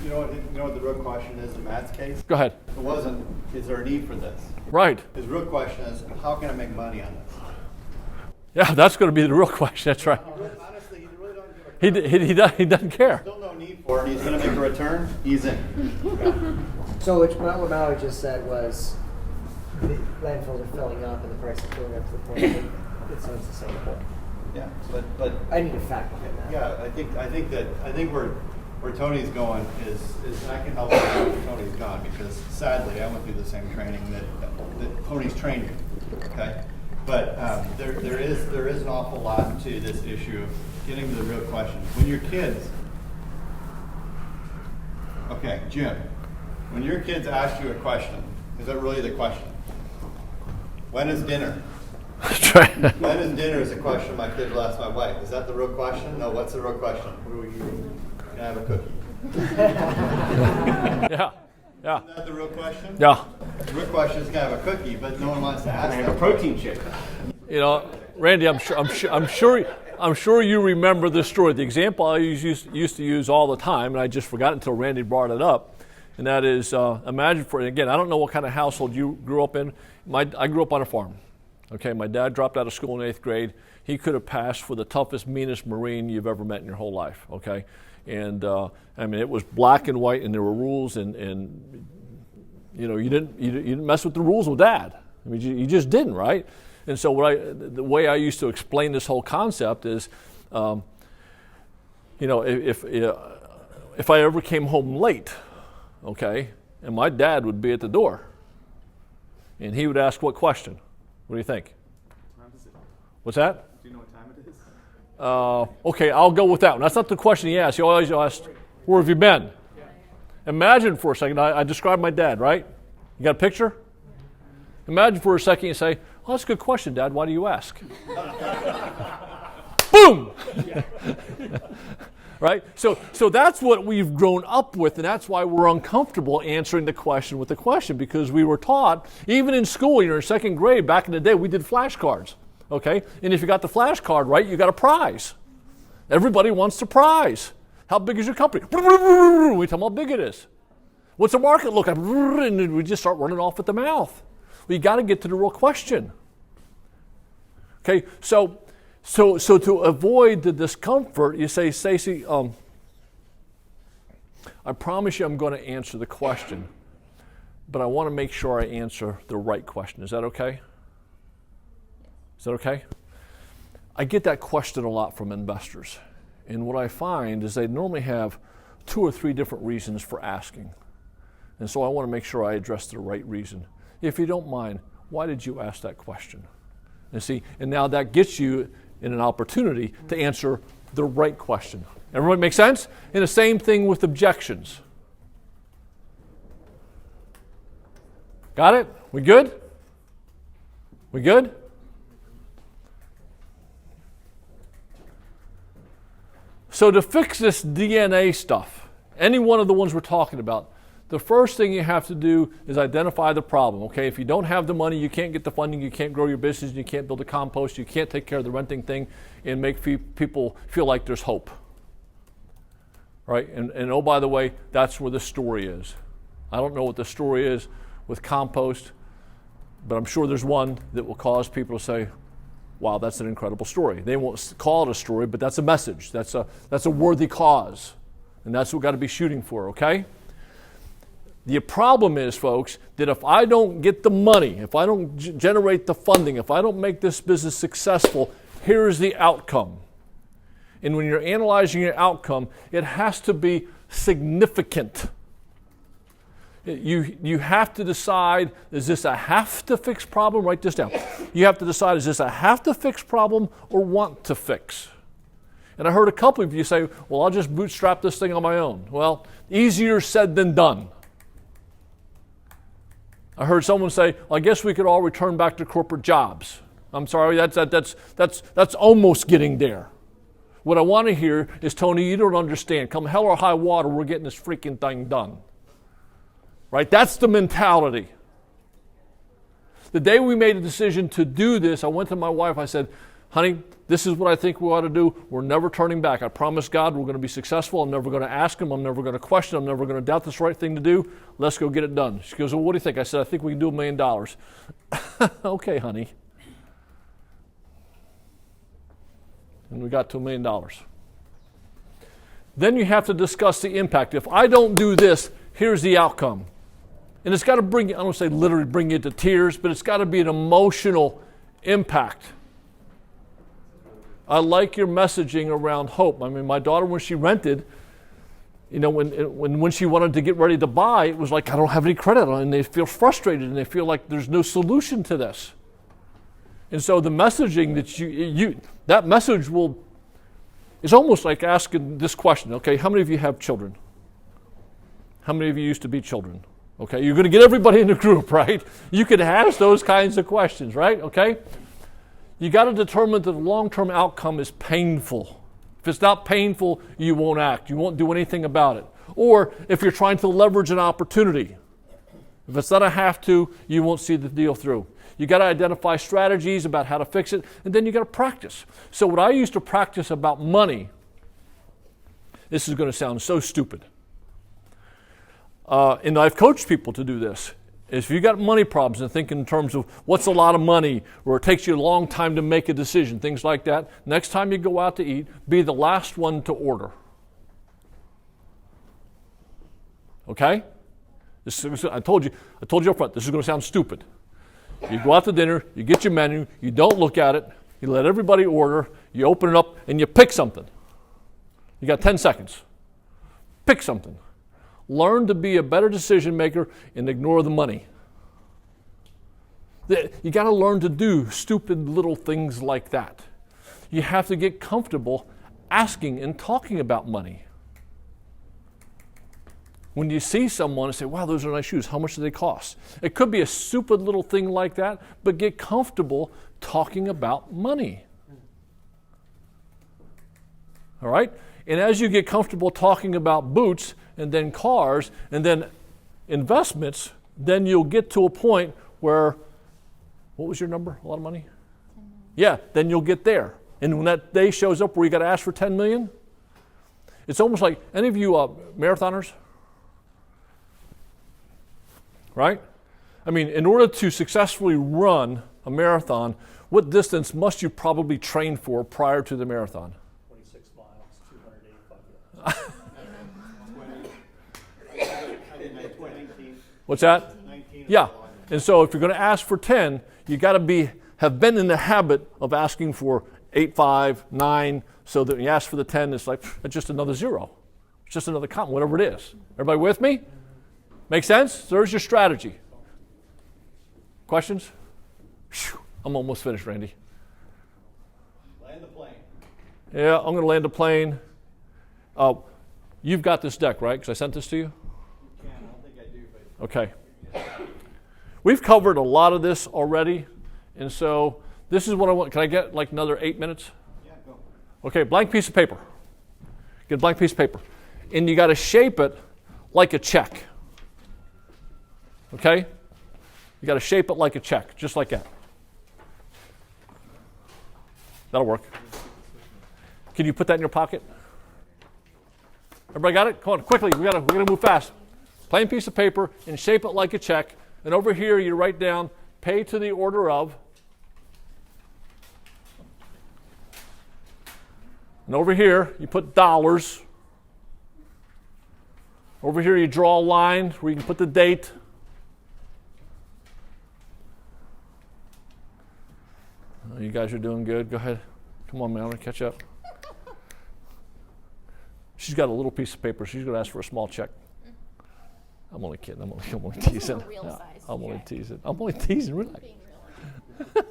You know what the real question is in Matt's case? Go ahead. It wasn't, is there a need for this? Right. His real question is, how can I make money on this? Yeah, that's going to be the real question. That's right. Honestly, he really doesn't give a He doesn't care. Still no need for it. He's going to make a return. He's in. So what Mallory just said was the landfills are filling up and the price is going up to the point that it's unsustainable. Yeah, but I need to fact behind that. yeah, I think where Tony's going is I can help him out where Tony's gone, because sadly I went through the same training that Tony's trained me. Okay, but there is an awful lot to this issue of getting to the real question. When your kids, okay, Jim, when your kids ask you a question, is that really the question? When is dinner? That's right. When is dinner is a question my kid will ask my wife. Is that the real question? No, what's the real question? What are we eating? Can I have a cookie? Yeah. Isn't that the real question? Yeah. The real question is can I have a cookie, but no one wants to ask I that. have a protein shake. You know, Randy, I'm sure you remember this story. The example I used to use all the time, and I just forgot until Randy brought it up, and that is, imagine again, I don't know what kind of household you grew up in. I grew up on a farm. Okay, my dad dropped out of school in 8th grade. He could have passed for the toughest, meanest Marine you've ever met in your whole life. Okay, and I mean, it was black and white, and there were rules, and you know, you didn't mess with the rules with Dad. I mean, you just didn't, right? And so the way I used to explain this whole concept is, you know, if I ever came home late, okay, and my dad would be at the door, and he would ask what question? What do you think? What time is it? What's that? Do you know what time it is? Okay, I'll go with that one. That's not the question he asked. He always asked, where have you been? Yeah. Imagine for a second, I described my dad, right? You got a picture? Imagine for a second you say, oh, that's a good question, Dad. Why do you ask? Boom! Right? So that's what we've grown up with, and that's why we're uncomfortable answering the question with the question, because we were taught, even in school, you're in 2nd grade, back in the day, we did flashcards. Okay? And if you got the flashcard right, you got a prize. Everybody wants a prize. How big is your company? We tell them how big it is. What's the market look like? And we just start running off at the mouth. Well, you got to get to the real question. Okay, so to avoid the discomfort, you say, Stacy, I promise you I'm going to answer the question, but I want to make sure I answer the right question. Is that okay? Is that okay? I get that question a lot from investors. And what I find is they normally have 2 or 3 different reasons for asking. And so I want to make sure I address the right reason. If you don't mind, why did you ask that question? And see, and now that gets you in an opportunity to answer the right question. Everyone make sense? And the same thing with objections. Got it? We good? We good? So to fix this DNA stuff, any one of the ones we're talking about, the first thing you have to do is identify the problem, okay? If you don't have the money, you can't get the funding, you can't grow your business, you can't build a compost, you can't take care of the renting thing and make people feel like there's hope, right? And oh, by the way, that's where the story is. I don't know what the story is with compost, but I'm sure there's one that will cause people to say, wow, that's an incredible story. They won't call it a story, but that's a message. That's a worthy cause. And that's what we've got to be shooting for, okay? The problem is, folks, that if I don't get the money, if I don't generate the funding, if I don't make this business successful, here's the outcome. And when you're analyzing your outcome, it has to be significant. You have to decide, is this a have-to-fix problem? Write this down. You have to decide, is this a have-to-fix problem or want-to-fix? And I heard a couple of you say, well, I'll just bootstrap this thing on my own. Well, easier said than done. I heard someone say, well, I guess we could all return back to corporate jobs. I'm sorry, that's almost getting there. What I want to hear is, Tony, you don't understand. Come hell or high water, we're getting this freaking thing done. Right? That's the mentality. The day we made a decision to do this, I went to my wife, I said, honey, this is what I think we ought to do. We're never turning back. I promise God we're going to be successful. I'm never going to ask him. I'm never going to question. I'm never going to doubt this right thing to do. Let's go get it done. She goes, well, what do you think? I said, I think we can do $1 million. Okay, honey. And we got to $1 million. Then you have to discuss the impact. If I don't do this, here's the outcome. And it's got to bring you, I don't want to say literally bring you to tears, but it's got to be an emotional impact. I like your messaging around hope. I mean, my daughter, when she rented, you know, when she wanted to get ready to buy, it was like, I don't have any credit on it, and they feel frustrated, and they feel like there's no solution to this. And so the messaging that that message is almost like asking this question, okay, how many of you have children? How many of you used to be children? Okay, you're going to get everybody in the group, right? You can ask those kinds of questions, right? Okay? You got to determine that the long-term outcome is painful. If it's not painful, you won't act. You won't do anything about it. Or if you're trying to leverage an opportunity, if it's not a have to, you won't see the deal through. You got to identify strategies about how to fix it, and then you got to practice. So what I used to practice about money, this is going to sound so stupid, and I've coached people to do this, is if you got money problems and think in terms of what's a lot of money, or it takes you a long time to make a decision, things like that, next time you go out to eat, be the last one to order. Okay? I told you up front, this is going to sound stupid. You go out to dinner, you get your menu, you don't look at it, you let everybody order, you open it up, and you pick something. You got 10 seconds. Pick something. Learn to be a better decision maker and ignore the money. You got to learn to do stupid little things like that. You have to get comfortable asking and talking about money. When you see someone and say, wow, those are nice shoes, how much do they cost? It could be a stupid little thing like that, but get comfortable talking about money. All right? And as you get comfortable talking about boots and then cars and then investments, then you'll get to a point where, what was your number? A lot of money? Yeah, then you'll get there. And when that day shows up where you got to ask for 10 million, it's almost like, any of you marathoners? Right? I mean, in order to successfully run a marathon, what distance must you probably train for prior to the marathon? 26 miles, 285 What's that? 19. Yeah. And so if you're going to ask for 10, you got to have been in the habit of asking for 8, 5, 9, so that when you ask for the 10, it's like, it's just another zero. It's just another comma, whatever it is. Everybody with me? Make sense? There's your strategy. Questions? Whew, I'm almost finished, Randy. Land the plane. Yeah, I'm going to land a plane. You've got this deck, right? Because I sent this to you? You can. I don't think I do, but Okay. We've covered a lot of this already, and so this is what I want. Can I get like another 8 minutes? yeah, go. Okay, blank piece of paper. Get a blank piece of paper. And you got to shape it like a check. Okay? You got to shape it like a check, just like that. That'll work. Can you put that in your pocket? Everybody got it? Come on, quickly. We gotta move fast. Plain piece of paper and shape it like a check. And over here you write down pay to the order of. And over here you put dollars. Over here you draw a line where you can put the date. Oh, you guys are doing good. Go ahead. Come on, man. I'm going to catch up. She's got a little piece of paper. She's going to ask for a small check. I'm only kidding. I'm only teasing. I'm only teasing. I'm only teasing, really.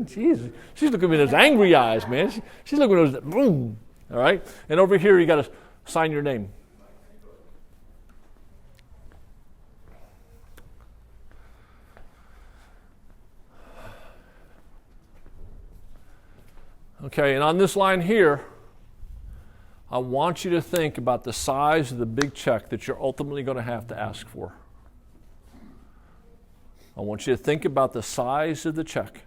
Jeez. She's looking at me with those angry eyes, man. She's looking at those, boom. All right? And over here, you got to sign your name. Okay, and on this line here, I want you to think about the size of the big check that you're ultimately going to have to ask for. I want you to think about the size of the check.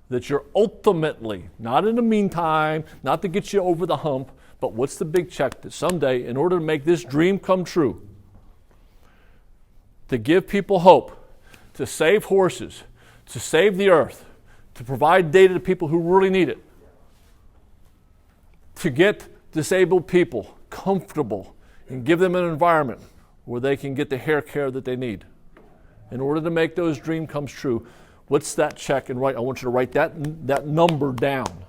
that you're ultimately, not in the meantime, not to get you over the hump, but what's the big check that someday, in order to make this dream come true, to give people hope, to save horses, to save the earth, to provide data to people who really need it, to get disabled people comfortable and give them an environment where they can get the hair care that they need. In order to make those dreams come true, what's that check? And I want you to write that number down.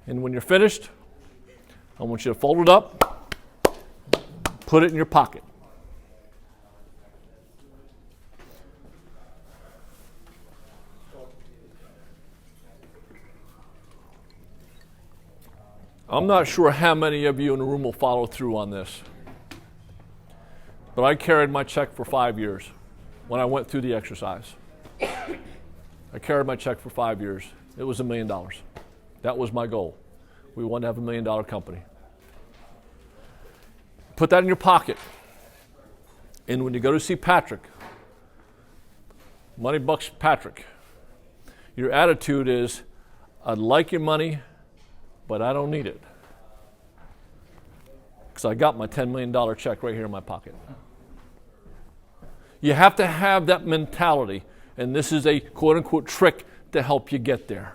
And when you're finished, I want you to fold it up, put it in your pocket. I'm not sure how many of you in the room will follow through on this, but I carried my check for 5 years when I went through the exercise. I carried my check for 5 years. It was $1 million. That was my goal. We wanted to have $1 million company. Put that in your pocket. And when you go to see Patrick, Money Bucks Patrick, your attitude is, I'd like your money, but I don't need it. Because I got my $10 million check right here in my pocket. You have to have that mentality, and this is a quote-unquote trick to help you get there.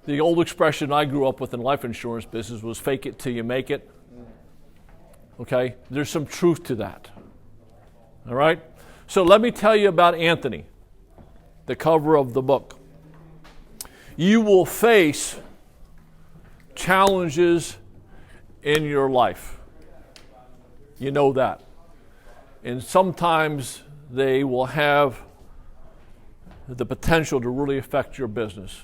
The old expression I grew up with in life insurance business was fake it till you make it. Okay? There's some truth to that. All right? So let me tell you about Anthony, the cover of the book. You will face challenges in your life. You know that. And sometimes they will have the potential to really affect your business.